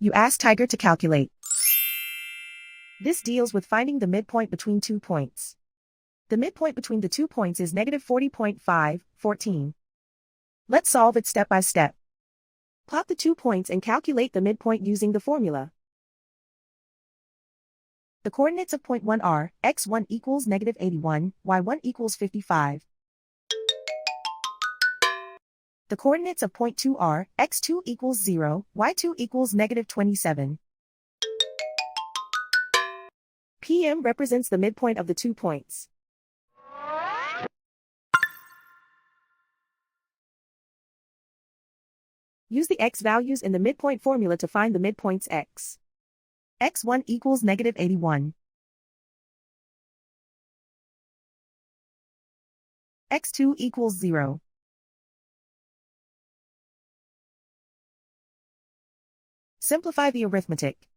You ask Tiger to calculate. This deals with finding the midpoint between 2 points. The midpoint between the 2 points is -40.5, 14. Let's solve it step by step. Plot the 2 points and calculate the midpoint using the formula. The coordinates of point 1 are, x1 equals -81, y1 equals 55. The coordinates of point 2 are, x2 equals 0, y2 equals -27. PM represents the midpoint of the 2 points. Use the x values in the midpoint formula to find the midpoints x. x1 equals -81. x2 equals 0. Simplify the arithmetic.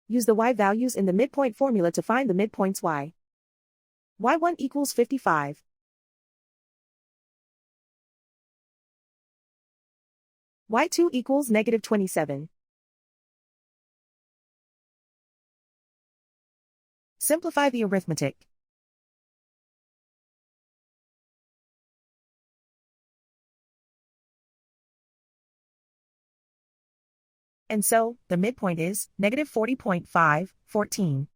Use the y values in the midpoint formula to find the midpoints y. y1 equals 55. y2 equals -27. Simplify the arithmetic. And so, the midpoint is -40.5, 14.